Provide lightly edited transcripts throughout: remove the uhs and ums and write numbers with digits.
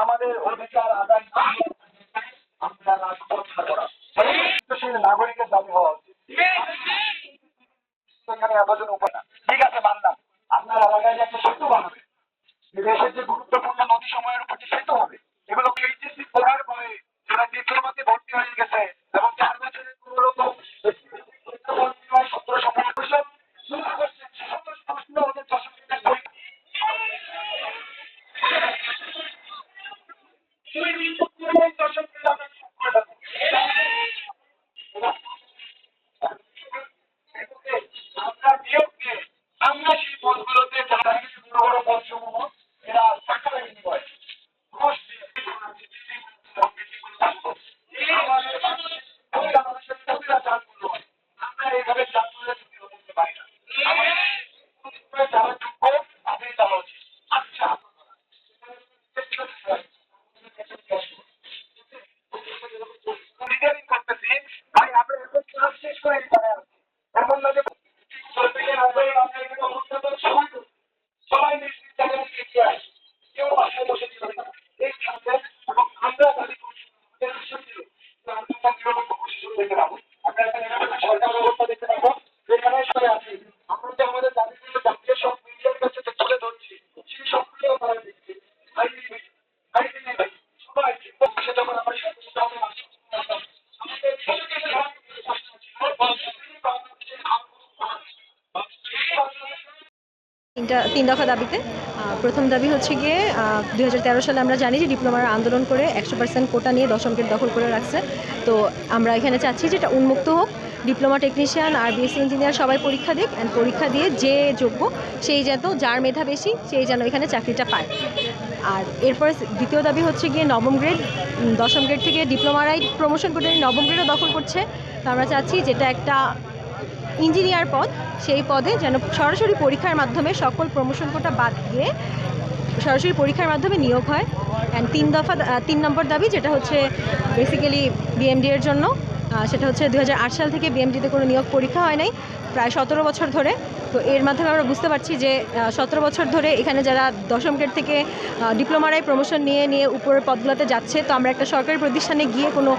আমাদের অধিকার আদায় আমরা রক্ষা করা নাগরিকের দাবি হওয়া উচিত। সেখানে এতজন উপায় না, ঠিক আছে মানলাম আপনার এলাকায় যে একটা সেতু বানাবে, দেশের যে গুরুত্বপূর্ণ নদী সময়ের উপর যে সেতু হবে, এগুলো এইচএসসি পড়ার পরে যারা ডিপ্লোমাতে ভর্তি হয়ে গেছে এবং 4 বছরের মূলত 17 আমরা সেই পদগুলোতে যারা বড় বড় পদসমূহ এরা টাকার বিনিময়ে ঘুষ দিয়ে মানুষের কবিরা চালগুলো আমরা এইভাবে চালগুলো করতে পারি না। যারা যোগ্য আপনি তারা উচিত। আচ্ছা করতেছি ভাই, আমরা এখন ক্লাস শেষ করে এখন না যে সবাই কেউ বাসায় বসে ছিল এই ছাত্র এবং আমরা দাবি করছি দেখতে পাবো, আমরা একটা নিরাপত্তা সরকার ব্যবস্থা দেখতে পাবো যেখানে সবাই আছি। আমরা যে আমাদের দাবিগুলো জাতীয় সব মিডিয়ার কাছে তুলে ধরছি সেই সবগুলো তারা দেখছি। সবাই যখন আমরা তিন দফা দাবিতে প্রথম দাবি হচ্ছে গিয়ে 2013 সালে আমরা জানি যে ডিপ্লোমার আন্দোলন করে 100% কোটা নিয়ে দশম গ্রেড দখল করে রাখছে। তো আমরা এখানে চাচ্ছি যে এটা উন্মুক্ত হোক, ডিপ্লোমা টেকনিশিয়ান আর বিএসসি ইঞ্জিনিয়ার সবাই পরীক্ষা দিক, অ্যান্ড পরীক্ষা দিয়ে যে যোগ্য সেই যেন, যার মেধা বেশি সেই যেন এখানে চাকরিটা পায়। আর এরপর দ্বিতীয় দাবি হচ্ছে গিয়ে নবম গ্রেড, দশম গ্রেড থেকে ডিপ্লোমারাই প্রমোশন করে নবম গ্রেডও দখল করছে। তো আমরা চাচ্ছি যেটা একটা ইঞ্জিনিয়ার পদ, সেই পদে যেন সরাসরি পরীক্ষার মাধ্যমে সকল প্রমোশন কোটা বাদ দিয়ে সরাসরি পরীক্ষার মাধ্যমে নিয়োগ হয়। অ্যান্ড 3 নম্বর দাবি যেটা হচ্ছে বেসিক্যালি বিএমডি এর জন্য, সেটা হচ্ছে 2008 সাল থেকে বিএমডিতে কোনো নিয়োগ পরীক্ষা হয় নাই, প্রায় 17 বছর ধরে। তো এর মাধ্যমে আমরা বুঝতে পারছি যে 17 বছর ধরে এখানে যারা দশম গ্রেড থেকে ডিপ্লোমারাই প্রমোশন নিয়ে নিয়ে উপরের পদগুলোতে যাচ্ছে, তো আমরা একটা সরকারি প্রতিষ্ঠানে গিয়ে কোনো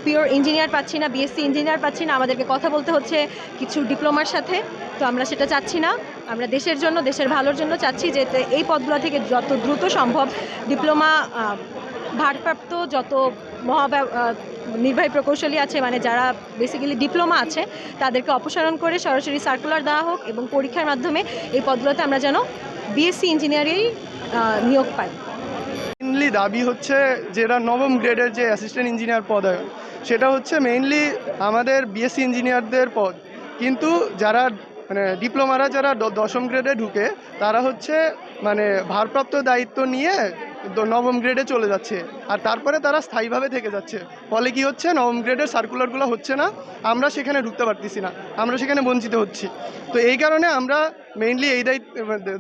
পিওর ইঞ্জিনিয়ার পাচ্ছি না, বিএসসি ইঞ্জিনিয়ার পাচ্ছি না, আমাদেরকে কথা বলতে হচ্ছে কিছু ডিপ্লোমার সাথে। তো আমরা সেটা চাচ্ছি না, আমরা দেশের জন্য, দেশের ভালোর জন্য চাচ্ছি যে এই পদগুলো থেকে যত দ্রুত সম্ভব ডিপ্লোমা ভারপ্রাপ্ত যত নির্বাহী প্রকৌশলী আছে, মানে যারা বেসিক্যালি ডিপ্লোমা আছে, তাদেরকে অপসারণ করে সরাসরি সার্কুলার দেওয়া হোক এবং পরীক্ষার মাধ্যমে এই পদগুলোতে আমরা যেন বিএসসি ইঞ্জিনিয়ারিং নিয়োগ পাই। মেইনলি দাবি হচ্ছে যেটা নবম গ্রেডের যে অ্যাসিস্ট্যান্ট ইঞ্জিনিয়ার পদ, সেটা হচ্ছে মেইনলি আমাদের বিএসসি ইঞ্জিনিয়ারদের পদ, কিন্তু যারা মানে ডিপ্লোমারা যারা দশম গ্রেডে ঢুকে তারা হচ্ছে মানে ভারপ্রাপ্ত দায়িত্ব নিয়ে নবম গ্রেডে চলে যাচ্ছে, আর তারপরে তারা স্থায়ীভাবে থেকে যাচ্ছে। ফলে কি হচ্ছে, নবম গ্রেডের সার্কুলারগুলো হচ্ছে না, আমরা সেখানে ঢুকতে পারতেছি না, আমরা সেখানে বঞ্চিত হচ্ছি। তো এই কারণে আমরা মেইনলি এই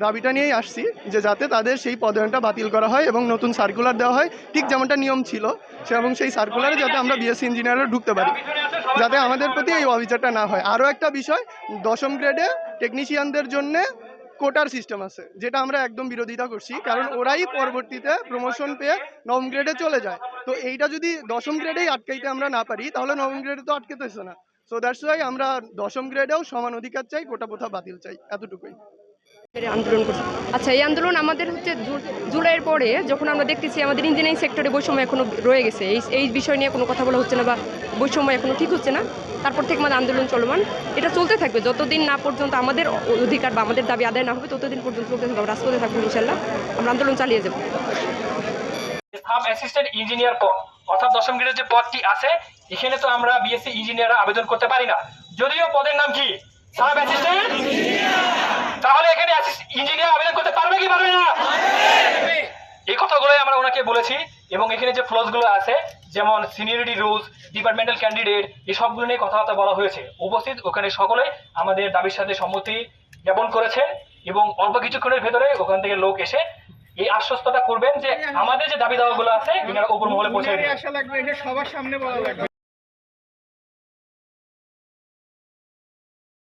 দাবিটা নিয়েই আসছি যে যাতে তাদের সেই পদায়নটা বাতিল করা হয় এবং নতুন সার্কুলার দেওয়া হয়, ঠিক যেমনটা নিয়ম ছিল, এবং সেই সার্কুলারে যাতে আমরা বিএসসি ইঞ্জিনিয়াররা ঢুকতে পারি, যাতে আমাদের প্রতি এই অবিচারটা না হয়। আরও একটা বিষয়, দশম গ্রেডে টেকনিশিয়ানদের জন্যে কোটার সিস্টেম আছে, যেটা আমরা একদম বিরোধিতা করছি, কারণ ওরাই পরবর্তীতে প্রমোশন পেয়ে নবম গ্রেডে চলে যায়। তো এইটা যদি দশম গ্রেডেই আটকাইতে আমরা না পারি, তাহলে নবম গ্রেডে তো আটকেতেছে না। সো দ্যাটস ওয়াই আমরা দশম গ্রেডেও সমান অধিকার চাই, কোটা প্রথা বাতিল চাই, এতটুকুই। আন্দোলন করছে। আচ্ছা, এই আন্দোলন আমাদের হচ্ছে জুলাইয়ের পরে যখন আমরা দেখতেছি আমাদের ইঞ্জিনিয়ারিং সেক্টরে বৈষম্য এখনো রয়ে গেছে, এই বিষয় নিয়ে কোনো কথা বলা হচ্ছে না বা বৈষম্য এখনো ঠিক হচ্ছে না, তারপর থেকে আমাদের আন্দোলন চলমান, এটা চলতে থাকবে যতদিন না পর্যন্ত আমাদের অধিকার বা আমাদের দাবি আদায় না হবে, ততদিন পর্যন্ত চলতে থাকবে। রাজপথে থাকবো ইনশাল্লাহ, আমরা আন্দোলন চালিয়ে যাবো। সাব অ্যাসিস্ট্যান্ট ইঞ্জিনিয়ার পদ অর্থাৎ দশম গ্রেডের যে পদটি আছে, এখানে তো আমরা বিএসসি ইঞ্জিনিয়াররা আবেদন করতে পারি না, যদিও পদের নাম কি সাব অ্যাসিস্ট্যান্ট। তাহলে এখানে ইঞ্জিনিয়ার আবেদন করতে পারবে কি পারবে না? এই কথাগুলোই আমরা ওনাকে বলেছি, এবং এখানে যে ফ্লসগুলো আছে যেমন সিনিয়রিটি রুলস, ডিপার্টমেন্টাল ক্যান্ডিডেট, এই সবগুলো নিয়ে কথাবার্তা বলা হয়েছে। উপস্থিত ওখানে সকলে আমাদের দাবির সাথে সম্মতি জ্ঞাপন করেছেন, এবং অল্প কিছুক্ষণের ভেতরে ওখান থেকে লোক এসে এই আশ্বস্তটা করবেন যে আমাদের যে দাবি দাওয়াগুলো আছে এগুলো উপর মহলে পৌঁছে দেবে।